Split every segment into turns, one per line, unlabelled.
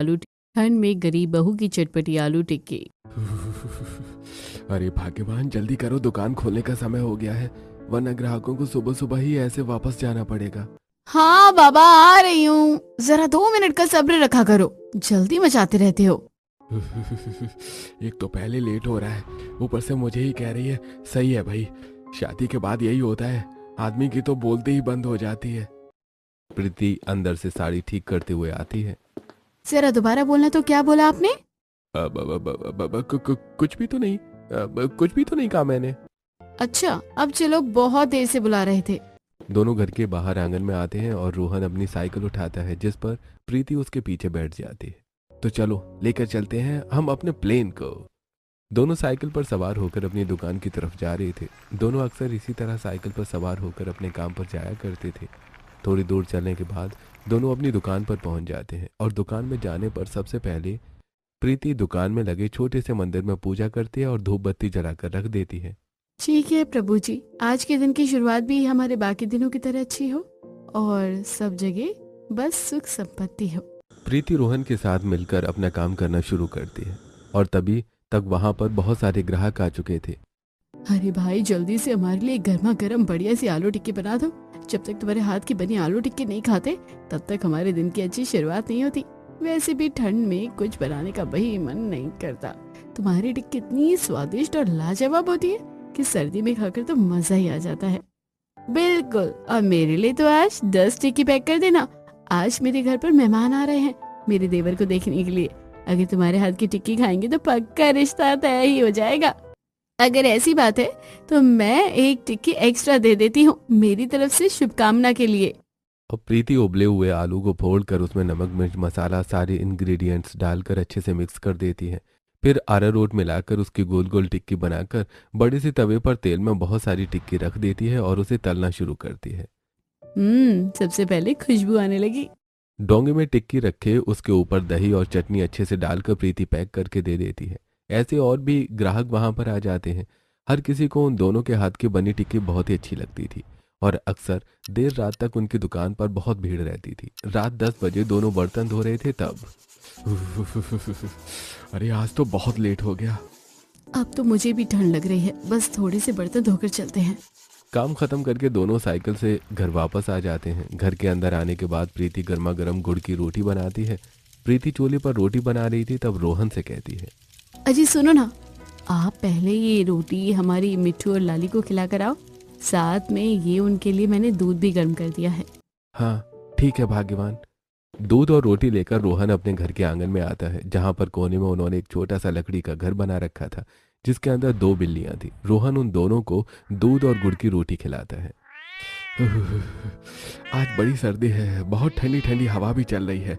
आलू ठंड में गरीब बहू की चटपटी आलू टिक्की।
अरे भाग्यवान, जल्दी करो, दुकान खोलने का समय हो गया है, वरना ग्राहकों को सुबह सुबह ही ऐसे वापस जाना पड़ेगा।
हाँ बाबा, आ रही हूँ, जरा 2 मिनट का सब्र रखा करो, जल्दी मचाते रहते हो।
एक तो पहले लेट हो रहा है, ऊपर से मुझे ही कह रही है। सही है भाई, शादी के बाद यही होता है, आदमी की तो बोलते ही बंद हो जाती है। प्रीति अंदर से साड़ी ठीक करते हुए आती है।
जरा दोबारा बोलना, तो क्या बोला आपने?
कुछ भी तो नहीं, कुछ भी तो नहीं कहा मैंने।
अच्छा, अब चलो, बहुत देर से बुला रहे थे।
दोनों घर के बाहर आंगन में आते हैं और रोहन अपनी साइकिल उठाता है, जिस पर प्रीति उसके पीछे बैठ जाती है। तो चलो लेकर चलते हैं हम अपने प्लेन को। दोनों साइकिल पर सवार होकर अपनी दुकान की तरफ जा रहे थे। दोनों अक्सर इसी तरह साइकिल पर सवार होकर अपने काम पर जाया करते थे। थोड़ी दूर चलने के बाद दोनों अपनी दुकान पर पहुंच जाते हैं और दुकान में जाने पर सबसे पहले प्रीति दुकान में लगे छोटे से मंदिर में पूजा करती है और धूप बत्ती जलाकर रख देती है।
ठीक है प्रभु जी, आज के दिन की शुरुआत भी हमारे बाकी दिनों की तरह अच्छी हो और सब जगह बस सुख संपत्ति हो।
प्रीति रोहन के साथ मिलकर अपना काम करना शुरू करती है और तभी तक वहां पर बहुत सारे ग्राहक आ चुके थे।
अरे भाई, जल्दी से हमारे लिए गर्मा गर्म बढ़िया सी आलू टिक्की बना दो। जब तक तुम्हारे हाथ की बनी आलू टिक्की नहीं खाते, तब तक हमारे दिन की अच्छी शुरुआत नहीं होती। वैसे भी ठंड में कुछ बनाने का वही मन नहीं करता। तुम्हारी टिक्की इतनी स्वादिष्ट और लाजवाब होती है कि सर्दी में खाकर तो मजा ही आ जाता है। बिल्कुल, और मेरे लिए तो आज 10 टिक्की पैक कर देना। आज मेरे घर पर मेहमान आ रहे हैं, मेरे देवर को देखने के लिए। अगर तुम्हारे हाथ की टिक्की खाएंगे तो पक्का रिश्ता तय ही हो जाएगा। अगर ऐसी बात है तो मैं एक टिक्की एक्स्ट्रा दे देती हूँ, मेरी तरफ से शुभकामना के लिए।
और प्रीति उबले हुए आलू को फोड़कर उसमें नमक मिर्च मसाला सारे इंग्रेडिएंट्स डालकर अच्छे से मिक्स कर देती है। फिर अरारोट मिलाकर उसकी गोल गोल टिक्की बनाकर बड़े से तवे पर तेल में बहुत सारी टिक्की रख देती है और उसे तलना शुरू करती है।
सबसे पहले खुशबू आने लगी।
डोंगे में टिक्की रखे उसके ऊपर दही और चटनी अच्छे से डालकर प्रीति पैक करके दे देती है। ऐसे और भी ग्राहक वहां पर आ जाते हैं। हर किसी को उन दोनों के हाथ की बनी टिक्की बहुत ही अच्छी लगती थी और अक्सर देर रात तक उनकी दुकान पर बहुत भीड़ रहती थी। रात 10 बजे दोनों बर्तन धो रहे थे तब अरे आज तो बहुत लेट हो गया।
अब तो मुझे भी ठंड लग रही है, बस थोड़े से बर्तन धोकर चलते हैं।
काम खत्म करके दोनों साइकिल से घर वापस आ जाते हैं। घर के अंदर आने के बाद प्रीति गर्मा गर्म गुड़ की रोटी बनाती है। प्रीति चूल्हे पर रोटी बना रही थी तब रोहन से कहती है,
अजी सुनो ना, आप पहले ये रोटी हमारी मिट्ठू और लाली को खिला कर आओ। साथ में ये उनके लिए मैंने दूध भी गर्म कर दिया है।
हाँ ठीक है भाग्यवान। दूध और रोटी लेकर रोहन अपने घर के आंगन में आता है, जहां पर कोने में उन्होंने एक छोटा सा लकड़ी का घर बना रखा था, जिसके अंदर 2 बिल्लियां थी। रोहन उन दोनों को दूध और गुड़ की रोटी खिलाता है। आज बड़ी सर्दी है, बहुत ठंडी ठंडी हवा भी चल रही है।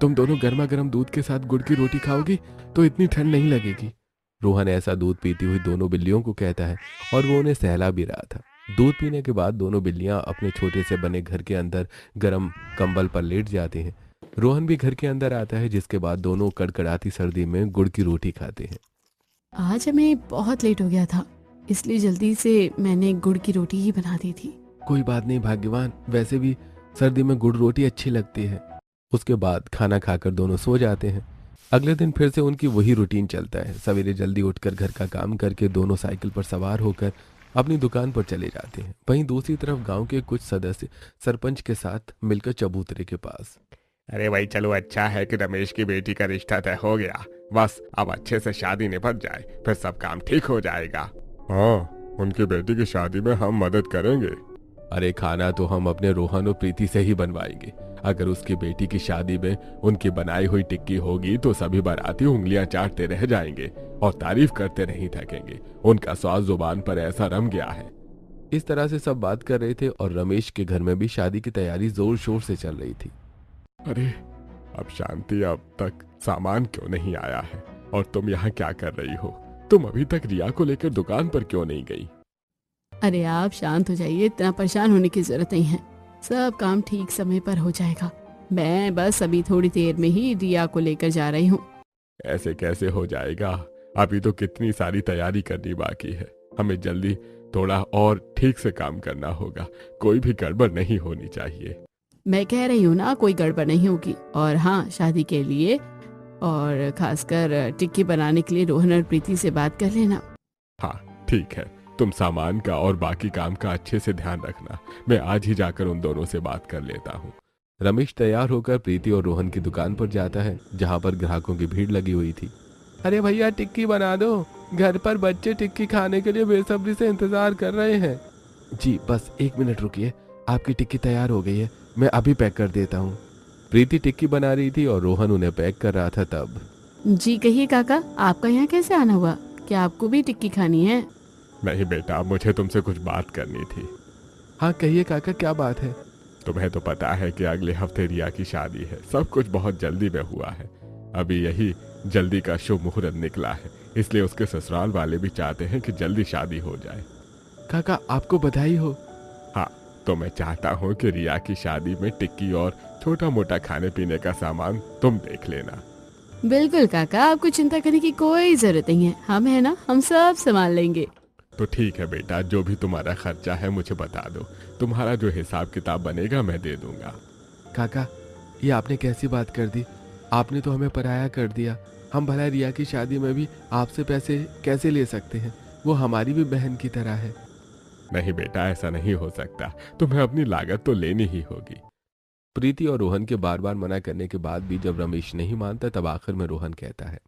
तुम दोनों गर्मा गर्म दूध के साथ गुड़ की रोटी खाओगी तो इतनी ठंड नहीं लगेगी। रोहन ऐसा दूध पीती हुई दोनों बिल्लियों को कहता है और वो उन्हें सहला भी रहा था। दूध पीने के बाद दोनों बिल्लियां अपने छोटे से बने घर के अंदर गर्म कंबल पर लेट जाते हैं। रोहन भी घर के अंदर आता है, जिसके बाद दोनों कड़कड़ाती सर्दी में गुड़ की रोटी खाते हैं।
आज हमें बहुत लेट हो गया था, इसलिए जल्दी से मैंने गुड़ की रोटी ही बना दी थी।
कोई बात नहीं भाग्यवान, वैसे भी सर्दी में गुड़ रोटी अच्छी लगती है। उसके बाद खाना खाकर दोनों सो जाते हैं। अगले दिन फिर से उनकी वही रूटीन चलता है। सवेरे जल्दी उठकर घर का काम करके दोनों साइकिल पर सवार होकर अपनी दुकान पर चले जाते हैं। वहीं दूसरी तरफ गांव के कुछ सदस्य सरपंच के साथ मिलकर चबूतरे के पास,
अरे भाई चलो, अच्छा है कि रमेश की बेटी का रिश्ता तय हो गया। बस अब अच्छे से शादी निपट जाए, फिर सब काम ठीक हो जाएगा। हाँ, उनकी बेटी की शादी में हम मदद करेंगे।
अरे खाना तो हम अपने रोहन और प्रीति से ही बनवाएंगे। अगर उसकी बेटी की शादी में उनकी बनाई हुई टिक्की होगी तो सभी बाराती उंगलियां चाटते रह जाएंगे और तारीफ करते नहीं थकेंगे। उनका स्वाद जुबान पर ऐसा रम गया है। इस तरह से सब बात कर रहे थे और रमेश के घर में भी शादी की तैयारी जोर शोर से चल रही थी।
अरे अब शांति, अब तक सामान क्यों नहीं आया है और तुम यहाँ क्या कर रही हो? तुम अभी तक रिया को लेकर दुकान पर क्यों नहीं गई?
अरे आप शांत हो जाइए, इतना परेशान होने की जरूरत नहीं है। सब काम ठीक समय पर हो जाएगा। मैं बस अभी थोड़ी देर में ही रिया को लेकर जा रही हूँ।
ऐसे कैसे हो जाएगा? अभी तो कितनी सारी तैयारी करनी बाकी है। हमें जल्दी थोड़ा और ठीक से काम करना होगा। कोई भी गड़बड़ नहीं होनी चाहिए।
मैं कह रही हूँ ना, कोई गड़बड़ नहीं होगी। और हाँ, शादी के लिए और खासकर टिक्की बनाने के लिए रोहन और प्रीति से बात कर लेना।
हाँ ठीक है, तुम सामान का और बाकी काम का अच्छे से ध्यान रखना। मैं आज ही जाकर उन दोनों से बात कर लेता हूँ।
रमेश तैयार होकर प्रीति और रोहन की दुकान पर जाता है जहाँ पर ग्राहकों की भीड़ लगी हुई थी। अरे भैया टिक्की बना दो, घर पर बच्चे टिक्की खाने के लिए बेसब्री से इंतजार कर रहे हैं। जी बस 1 मिनट रुकिए, आपकी टिक्की तैयार हो गई है, मैं अभी पैक कर देता हूँ। प्रीति टिक्की बना रही थी और रोहन उन्हें पैक कर रहा था। तब
जी कहिए काका, आपका यहाँ कैसे आना हुआ? क्या आपको भी टिक्की खानी है?
नहीं बेटा, मुझे तुमसे कुछ बात करनी थी।
हाँ कहिए काका, क्या बात है?
तुम्हें तो पता है कि अगले हफ्ते रिया की शादी है। सब कुछ बहुत जल्दी में हुआ है। अभी यही जल्दी का शुभ मुहूर्त निकला है, इसलिए उसके ससुराल वाले भी चाहते हैं कि जल्दी शादी हो जाए।
काका आपको बधाई हो।
हाँ, तो मैं चाहता हूँ कि रिया की शादी में टिक्की और छोटा मोटा खाने पीने का सामान तुम देख लेना।
बिल्कुल काका, आपको चिंता करने की कोई जरूरत नहीं है, हम है ना, हम सब संभाल लेंगे।
तो ठीक है बेटा, जो भी तुम्हारा खर्चा है मुझे बता दो। तुम्हारा जो हिसाब किताब बनेगा मैं दे दूंगा।
काका ये आपने कैसी बात कर दी? आपने तो हमें पराया कर दिया। हम भला रिया की शादी में भी आपसे पैसे कैसे ले सकते हैं? वो हमारी भी बहन की तरह है।
नहीं बेटा, ऐसा नहीं हो सकता। तुम्हें अपनी लागत तो लेनी ही होगी।
प्रीति और रोहन के बार बार मना करने के बाद भी जब रमेश नहीं मानता तब आखिर में रोहन कहता है,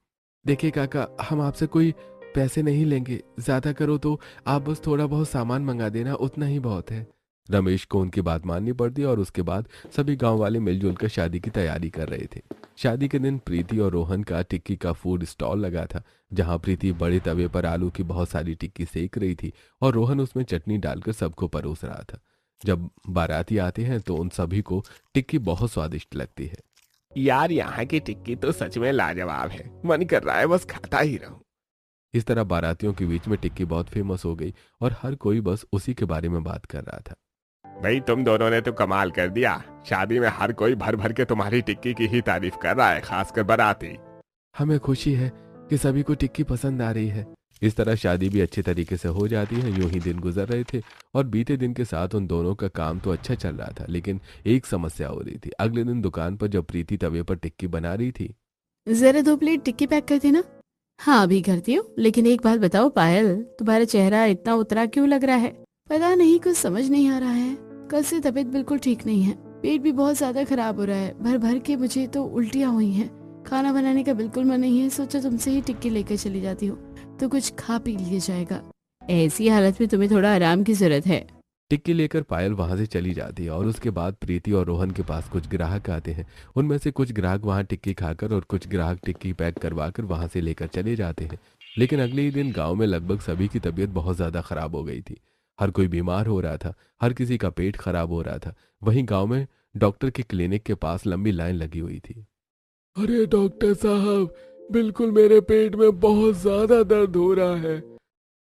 देखिए काका, हम आपसे कोई पैसे नहीं लेंगे, ज्यादा करो तो आप बस थोड़ा बहुत सामान मंगा देना, उतना ही बहुत है। रमेश को उनकी बात माननी पड़ती और उसके बाद सभी गांव वाले मिलजुल कर शादी की तैयारी कर रहे थे। शादी के दिन प्रीति और रोहन का टिक्की का फूड स्टॉल लगा था, जहां प्रीति बड़े तवे पर आलू की बहुत सारी टिक्की सेक रही थी और रोहन उसमें चटनी डालकर सबको परोस रहा था। जब बाराती आते हैं तो उन सभी को टिक्की बहुत स्वादिष्ट लगती है।
यार, यहाँ की टिक्की तो सच में लाजवाब है, मन कर रहा है बस खाता ही रहूं।
इस तरह बारातियों के बीच में टिक्की बहुत फेमस हो गई और हर कोई बस उसी के बारे में बात कर रहा था।
भाई, तुम दोनों ने तो कमाल कर दिया। शादी में हर कोई भर भर के तुम्हारी टिक्की की ही तारीफ कर रहा है, खासकर बाराती।
हमें खुशी है कि सभी को टिक्की पसंद आ रही है। इस तरह शादी भी अच्छे तरीके से हो जाती है। यूं ही दिन गुजर रहे थे और बीते दिन के साथ उन दोनों का काम तो अच्छा चल रहा था, लेकिन एक समस्या हो रही थी। अगले दिन दुकान पर जब प्रीति तवे पर टिक्की बना रही थी।
जरा 2 प्लेट टिक्की पैक कर देना। हाँ अभी करती हूँ, लेकिन एक बात बताओ पायल, तुम्हारा चेहरा इतना उतरा क्यों लग रहा है? पता नहीं, कुछ समझ नहीं आ रहा है। कल से तबीयत बिल्कुल ठीक नहीं है, पेट भी बहुत ज्यादा खराब हो रहा है, भर भर के मुझे तो उल्टियाँ हुई हैं। खाना बनाने का बिल्कुल मन नहीं है, सोचा तुमसे ही टिक्की लेकर चली जाती हूँ तो कुछ खा पी लिया जाएगा। ऐसी हालत में तुम्हें थोड़ा आराम की जरूरत है।
टिक्की लेकर पायल वहां से चली जाती है और उसके बाद प्रीति और रोहन के पास कुछ ग्राहक आते हैं। उनमें से कुछ ग्राहक वहां टिक्की खाकर और कुछ ग्राहक टिक्की पैक करवाकर वहां से लेकर चले जाते हैं। लेकिन अगले ही दिन गांव में लगभग सभी की तबीयत बहुत ज्यादा खराब हो गई थी। हर कोई बीमार हो रहा था, हर किसी का पेट खराब हो रहा था। वहीं गांव में डॉक्टर के क्लिनिक के पास लंबी लाइन लगी हुई थी।
अरे डॉक्टर साहब, बिल्कुल मेरे पेट में बहुत ज्यादा दर्द हो रहा है।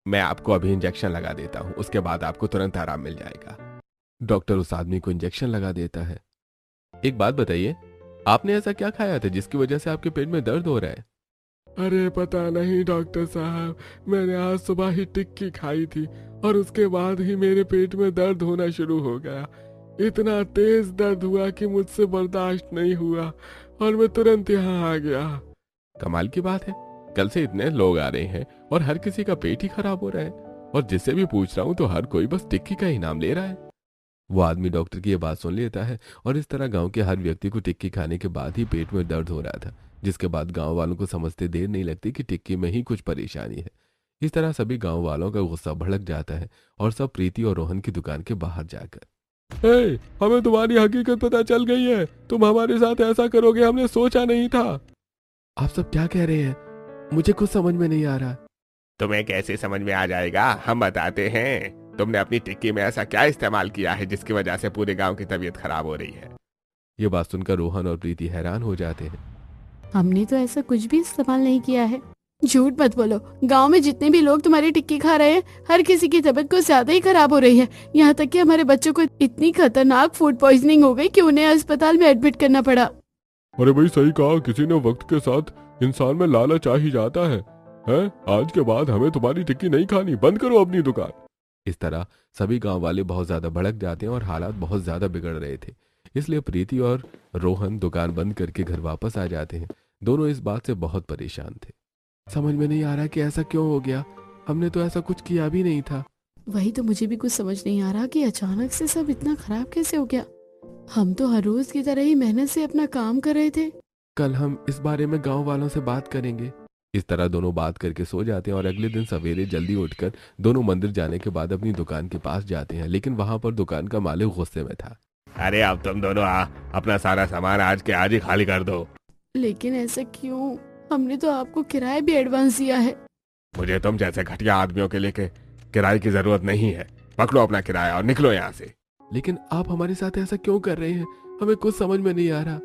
मैं आपको अभी इंजेक्शन लगा देता हूँ, उसके बाद आपको तुरंत आराम मिल जाएगा। डॉक्टर उस आदमी को इंजेक्शन लगा देता है। एक बात बताइए, आपने ऐसा क्या खाया था जिसकी वजह से आपके पेट में दर्द हो रहा है?
अरे पता नहीं डॉक्टर साहब, मैंने आज सुबह ही टिक्की खाई थी और उसके बाद ही मेरे पेट में दर्द होना शुरू हो गया। इतना तेज दर्द हुआ कि मुझसे बर्दाश्त नहीं हुआ और मैं तुरंत यहाँ आ गया।
कमाल की बात है, कल से इतने लोग आ रहे हैं और हर किसी का पेट ही खराब हो रहा है, और जिससे भी पूछ रहा हूँ तो हर कोई बस टिक्की का ही नाम ले रहा है। वो आदमी डॉक्टर की ये बात सुन लेता है और इस तरह गांव के हर व्यक्ति को टिक्की खाने के बाद ही पेट में दर्द हो रहा था, जिसके बाद गांव वालों को समझते देर नहीं लगती कि टिक्की में ही कुछ परेशानी है। इस तरह सभी गांव वालों का गुस्सा भड़क जाता है और सब प्रीति और रोहन की दुकान के बाहर जाकर,
हमें तुम्हारी हकीकत पता चल गई है, तुम हमारे साथ ऐसा करोगे हमने सोचा नहीं था।
आप सब क्या कह रहे हैं? मुझे कुछ समझ में नहीं आ रहा।
तुम्हें कैसे समझ में आ जाएगा, हम बताते हैं। तुमने अपनी टिक्की में ऐसा क्या इस्तेमाल किया है जिसकी वजह से पूरे गांव की तबीयत खराब हो रही है?
ये बात सुनकर रोहन और प्रीति हैरान हो जाते हैं।
हमने तो ऐसा कुछ भी इस्तेमाल नहीं किया है। झूठ मत बोलो, गांव में जितने भी लोग तुम्हारी टिक्की खा रहे हैं हर किसी की तबीयत कुछ ज्यादा ही खराब हो रही है। यहाँ तक कि हमारे बच्चों को इतनी खतरनाक फूड पॉइजनिंग हो गई कि उन्हें अस्पताल में एडमिट करना पड़ा।
अरे भाई सही कहा, किसी ने वक्त के साथ इंसान में लालच आ ही जाता है। आज के बाद हमें तुम्हारी टिक्की नहीं खानी, बंद करो अपनी दुकान।
इस तरह सभी गांव वाले बहुत ज्यादा भड़क जाते हैं और हालात बहुत ज्यादा बिगड़ रहे थे। इसलिए प्रीति और रोहन दुकान बंद करके घर वापस आ जाते हैं। दोनों इस बात से बहुत परेशान थे। समझ में नहीं आ रहा कि ऐसा क्यों हो गया, हमने तो ऐसा कुछ किया भी नहीं था।
वही तो मुझे भी कुछ समझ नहीं आ रहा कि अचानक से सब इतना खराब कैसे हो गया। हम तो हर रोज की तरह ही मेहनत से अपना काम कर रहे थे।
कल हम इस बारे में गांव वालों से बात करेंगे। इस तरह दोनों बात करके सो जाते हैं और अगले दिन सवेरे जल्दी उठकर दोनों मंदिर जाने के बाद अपनी दुकान के पास जाते हैं, लेकिन वहां पर दुकान का मालिक गुस्से में था।
अरे अब तुम दोनों अपना सारा सामान आज के आज ही खाली कर दो।
लेकिन ऐसा क्यों? हमने तो आपको किराया भी एडवांस दिया है।
मुझे तुम जैसे घटिया आदमियों के लिए किराए की जरूरत नहीं है। पकड़ो अपना किराया और निकलो यहाँ से।
लेकिन आप हमारे साथ ऐसा क्यों कर रहे हैं, हमें कुछ समझ में नहीं आ रहा।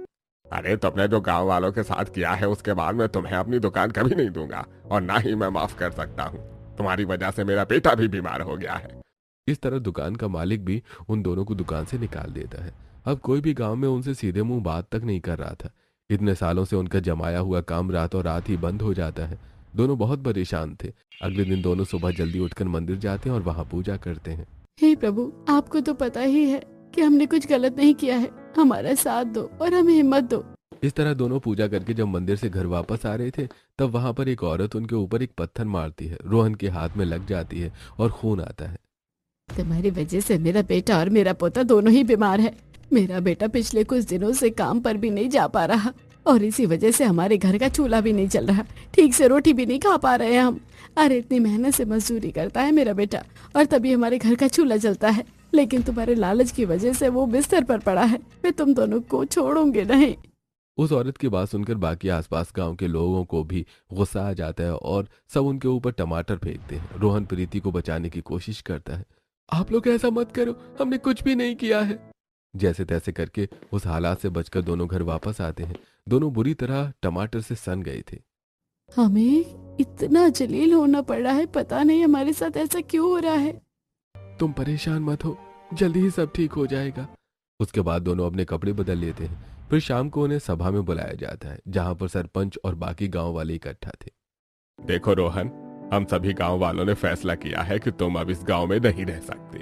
अरे तुमने जो गांव वालों के साथ किया है उसके बाद मैं तुम्हें अपनी दुकान कभी नहीं दूंगा और ना ही मैं माफ कर सकता हूँ। तुम्हारी वजह से मेरा बेटा भी बीमार हो गया है।
इस तरह दुकान का मालिक भी उन दोनों को दुकान से निकाल देता है। अब कोई भी गांव में उनसे सीधे मुंह बात तक नहीं कर रहा था। इतने सालों से उनका जमाया हुआ काम रातों रात ही बंद हो जाता है। दोनों बहुत परेशान थे। अगले दिन दोनों सुबह जल्दी उठकर मंदिर जाते हैं और वहां पूजा करते हैं।
हे प्रभु, आपको तो पता ही है कि हमने कुछ गलत नहीं किया है। हमारा साथ दो और हमें हिम्मत दो।
इस तरह दोनों पूजा करके जब मंदिर से घर वापस आ रहे थे तब वहां पर एक औरत उनके ऊपर एक पत्थर मारती है। रोहन के हाथ में लग जाती है और खून आता है।
तुम्हारी वजह से मेरा बेटा और मेरा पोता दोनों ही बीमार है। मेरा बेटा पिछले कुछ दिनों से काम पर भी नहीं जा पा रहा और इसी वजह से हमारे घर का चूल्हा भी नहीं चल रहा, ठीक से रोटी भी नहीं खा पा रहे हैं हम। अरे इतनी मेहनत से मजदूरी करता है मेरा बेटा और तभी हमारे घर का चूल्हा चलता है, लेकिन तुम्हारे लालच की वजह से वो बिस्तर पर पड़ा है। मैं तुम दोनों को छोड़ूंगी नहीं।
उस औरत की बात सुनकर बाकी आसपास गांव के लोगों को भी गुस्सा आ जाता है और सब उनके ऊपर टमाटर फेंकते हैं। रोहन प्रीति को बचाने की कोशिश करता है। आप लोग ऐसा मत करो, हमने कुछ भी नहीं किया है। जैसे तैसे करके उस हालात से बचकर दोनों घर वापस आते हैं। दोनों बुरी तरह टमाटर से सन गए थे।
हमें इतना जलील होना पड़ रहा है, पता नहीं हमारे साथ ऐसा क्यों हो रहा है।
तुम परेशान मत हो, जल्दी ही सब ठीक हो जाएगा। उसके बाद दोनों अपने कपड़े बदल लेते हैं। फिर शाम को उन्हें सभा में बुलाया जाता है जहां पर सरपंच और बाकी गांव वाले इकट्ठा थे।
देखो रोहन, हम सभी गांव वालों ने फैसला किया है कि तुम अब इस गांव में नहीं रह सकते।